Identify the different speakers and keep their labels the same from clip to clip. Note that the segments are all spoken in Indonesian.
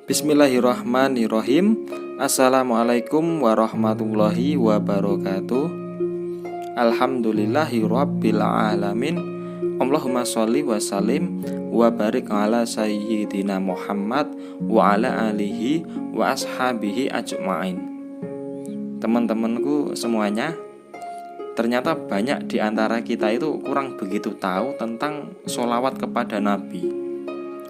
Speaker 1: Bismillahirrahmanirrahim. Assalamualaikum warahmatullahi wabarakatuh. Alhamdulillahi rabbil alamin. Allahumma sholli wa sallim wa barik ala sayyidina Muhammad wa ala alihi wa ashabihi ajma'in. Teman-temanku semuanya, ternyata banyak di antara kita itu kurang begitu tahu tentang sholawat kepada Nabi.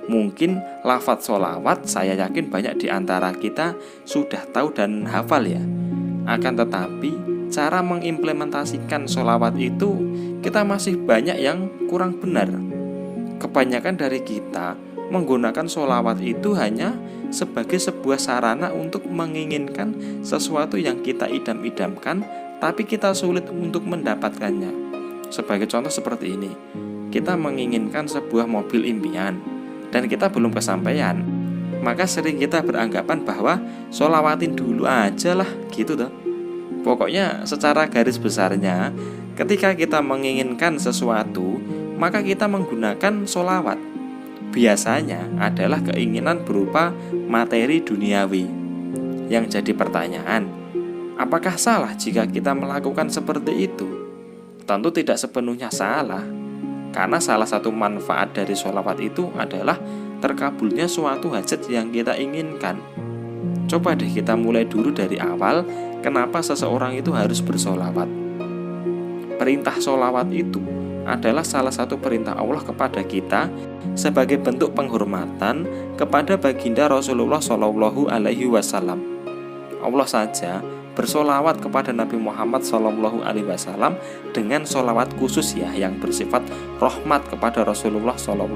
Speaker 1: Mungkin lafadz sholawat saya yakin banyak di antara kita sudah tahu dan hafal ya. Akan tetapi cara mengimplementasikan sholawat itu kita masih banyak yang kurang benar. Kebanyakan dari kita menggunakan sholawat itu hanya sebagai sebuah sarana untuk menginginkan sesuatu yang kita idam-idamkan, tapi kita sulit untuk mendapatkannya. Sebagai contoh seperti ini, kita menginginkan sebuah mobil impian dan kita belum kesampaian, maka sering kita beranggapan bahwa sholawatin dulu aja lah gitu toh. Pokoknya secara garis besarnya, ketika kita menginginkan sesuatu, maka kita menggunakan sholawat. Biasanya adalah keinginan berupa materi duniawi. Yang jadi pertanyaan, apakah salah jika kita melakukan seperti itu? Tentu tidak sepenuhnya salah, karena salah satu manfaat dari sholawat itu adalah terkabulnya suatu hajat yang kita inginkan. Coba deh kita mulai dulu dari awal, kenapa seseorang itu harus bersholawat. Perintah sholawat itu adalah salah satu perintah Allah kepada kita sebagai bentuk penghormatan kepada baginda Rasulullah Shallallahu Alaihi Wasallam. Allah saja bersolawat kepada Nabi Muhammad SAW dengan solawat khusus ya, yang bersifat rahmat kepada Rasulullah SAW.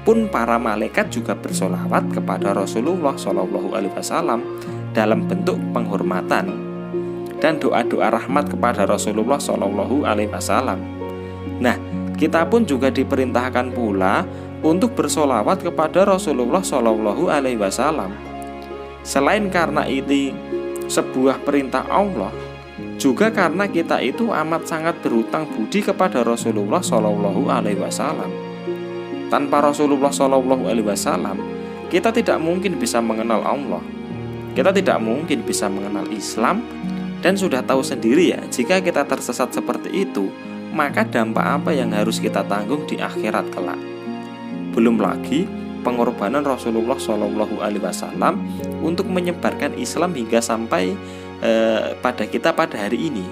Speaker 1: Pun para malaikat juga bersolawat kepada Rasulullah SAW dalam bentuk penghormatan dan doa-doa rahmat kepada Rasulullah SAW. Nah, kita pun juga diperintahkan pula untuk bersolawat kepada Rasulullah SAW. Selain karena ini sebuah perintah Allah, juga karena kita itu amat sangat berhutang budi kepada Rasulullah SAW. Tanpa Rasulullah SAW, kita tidak mungkin bisa mengenal Allah. Kita tidak mungkin bisa mengenal Islam. Dan sudah tahu sendiri ya, jika kita tersesat seperti itu, maka dampak apa yang harus kita tanggung di akhirat kelak. Belum lagi pengorbanan Rasulullah SAW untuk menyebarkan Islam hingga sampai pada kita pada hari ini.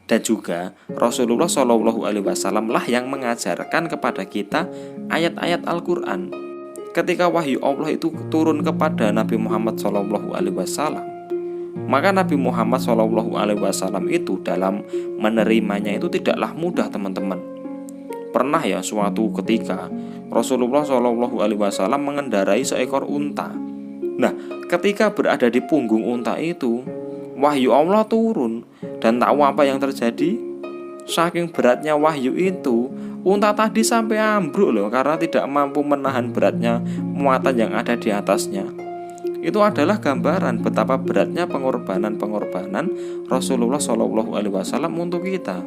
Speaker 1: Dan juga Rasulullah SAW lah yang mengajarkan kepada kita ayat-ayat Al-Quran. Ketika wahyu Allah itu turun kepada Nabi Muhammad SAW, maka Nabi Muhammad SAW itu dalam menerimanya itu tidaklah mudah, teman-teman. Pernah ya suatu ketika Rasulullah SAW mengendarai seekor unta. Nah, ketika berada di punggung unta itu, wahyu Allah turun. Dan tahu apa yang terjadi? Saking beratnya wahyu itu, unta tadi sampai ambruk loh, karena tidak mampu menahan beratnya muatan yang ada di atasnya. Itu adalah gambaran betapa beratnya pengorbanan Rasulullah SAW untuk kita.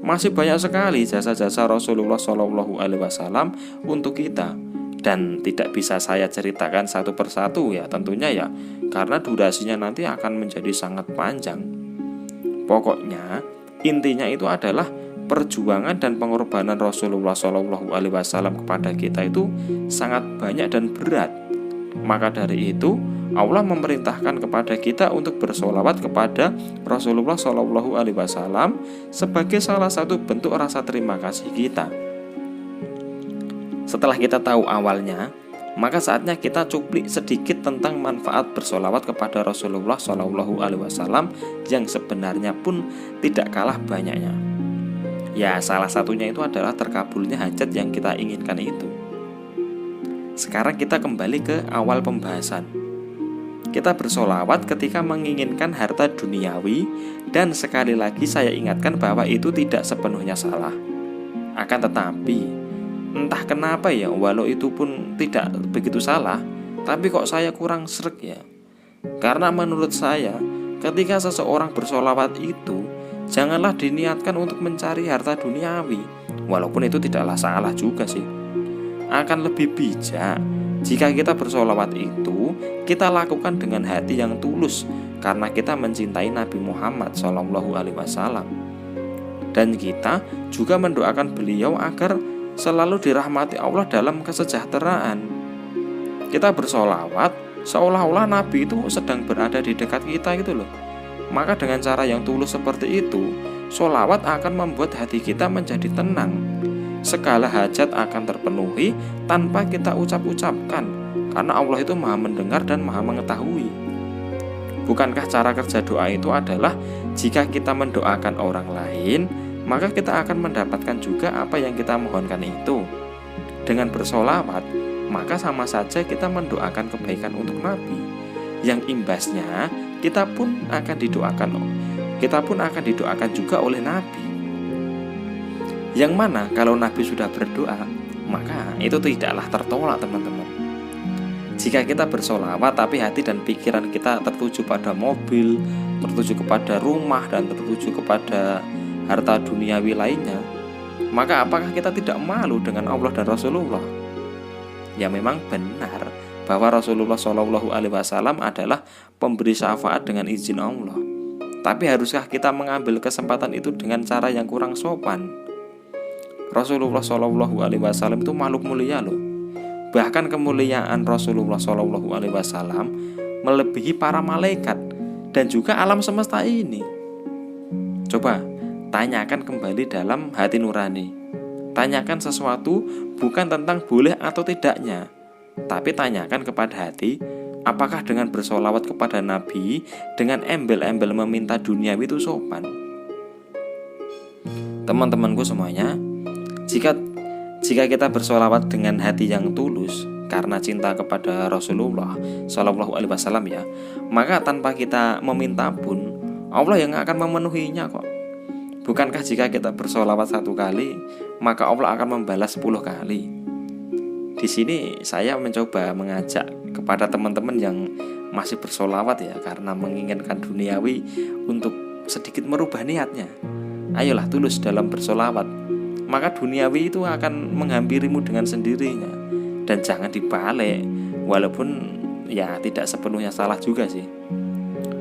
Speaker 1: Masih banyak sekali jasa-jasa Rasulullah SAW untuk kita, dan tidak bisa saya ceritakan satu persatu ya tentunya ya, karena durasinya nanti akan menjadi sangat panjang. Pokoknya intinya itu adalah perjuangan dan pengorbanan Rasulullah SAW kepada kita itu sangat banyak dan berat. Maka dari itu Allah memerintahkan kepada kita untuk bersolawat kepada Rasulullah SAW sebagai salah satu bentuk rasa terima kasih kita. Setelah kita tahu awalnya, maka saatnya kita cuplik sedikit tentang manfaat bersolawat kepada Rasulullah SAW yang sebenarnya pun tidak kalah banyaknya. Ya, salah satunya itu adalah terkabulnya hajat yang kita inginkan itu. Sekarang kita kembali ke awal pembahasan. Kita bersolawat ketika menginginkan harta duniawi, dan sekali lagi saya ingatkan bahwa itu tidak sepenuhnya salah. Akan tetapi, Entah kenapa ya, walau itu pun tidak begitu salah, tapi kok saya kurang sreg ya. Karena menurut saya, ketika seseorang bersolawat itu, janganlah diniatkan untuk mencari harta duniawi. Walaupun itu tidaklah salah juga sih. Akan lebih bijak jika kita bersolawat itu, kita lakukan dengan hati yang tulus, karena kita mencintai Nabi Muhammad SAW. Dan kita juga mendoakan beliau agar selalu dirahmati Allah dalam kesejahteraan. Kita bersolawat seolah-olah Nabi itu sedang berada di dekat kita gitu loh. Maka dengan cara yang tulus seperti itu, solawat akan membuat hati kita menjadi tenang. Segala hajat akan terpenuhi tanpa kita ucap-ucapkan, karena Allah itu maha mendengar dan maha mengetahui. Bukankah cara kerja doa itu adalah jika kita mendoakan orang lain, maka kita akan mendapatkan juga apa yang kita mohonkan itu. Dengan bersolawat, maka sama saja kita mendoakan kebaikan untuk Nabi, yang imbasnya kita pun akan didoakan juga oleh Nabi. Yang mana kalau Nabi sudah berdoa, maka itu tidaklah tertolak, teman-teman. Jika kita bersolawat tapi hati dan pikiran kita tertuju pada mobil, tertuju kepada rumah, dan tertuju kepada harta duniawi lainnya, maka apakah kita tidak malu dengan Allah dan Rasulullah? Ya memang benar bahwa Rasulullah SAW adalah pemberi syafaat dengan izin Allah. Tapi haruskah kita mengambil kesempatan itu dengan cara yang kurang sopan? Rasulullah SAW itu makhluk mulia loh. Bahkan kemuliaan Rasulullah SAW melebihi para malaikat dan juga alam semesta ini. Coba tanyakan kembali dalam hati nurani. Tanyakan sesuatu bukan tentang boleh atau tidaknya, tapi tanyakan kepada hati, apakah dengan bersolawat kepada Nabi dengan embel-embel meminta duniawi itu sopan? Teman-temanku semuanya, jika kita bersolawat dengan hati yang tulus karena cinta kepada Rasulullah SAW ya, maka tanpa kita meminta pun Allah yang akan memenuhinya kok. Bukankah jika kita bersolawat 1 kali, maka Allah akan membalas 10 kali? Di sini saya mencoba mengajak kepada teman-teman yang masih bersolawat ya, karena menginginkan duniawi, untuk sedikit merubah niatnya. Ayolah tulus dalam bersolawat, maka duniawi itu akan menghampirimu dengan sendirinya. Dan jangan dibalik, walaupun ya tidak sepenuhnya salah juga sih.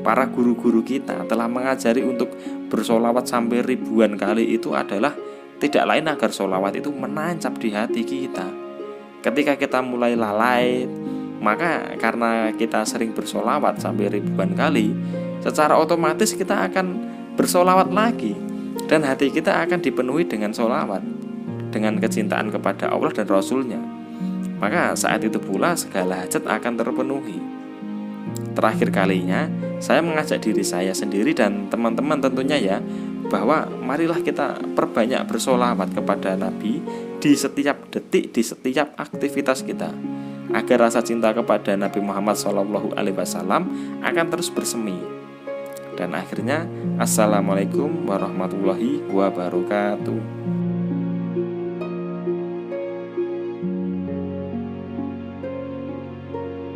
Speaker 1: Para guru-guru kita telah mengajari untuk bersolawat sampai ribuan kali itu adalah tidak lain agar solawat itu menancap di hati kita. Ketika kita mulai lalai, maka karena kita sering bersolawat sampai ribuan kali, secara otomatis kita akan bersolawat lagi, dan hati kita akan dipenuhi dengan solawat, dengan kecintaan kepada Allah dan Rasulnya. Maka saat itu pula segala hajat akan terpenuhi. Terakhir kalinya saya mengajak diri saya sendiri dan teman-teman tentunya ya, bahwa marilah kita perbanyak bersolawat kepada Nabi di setiap detik, di setiap aktivitas kita, agar rasa cinta kepada Nabi Muhammad SAW akan terus bersemi. Dan akhirnya, Assalamualaikum warahmatullahi wabarakatuh.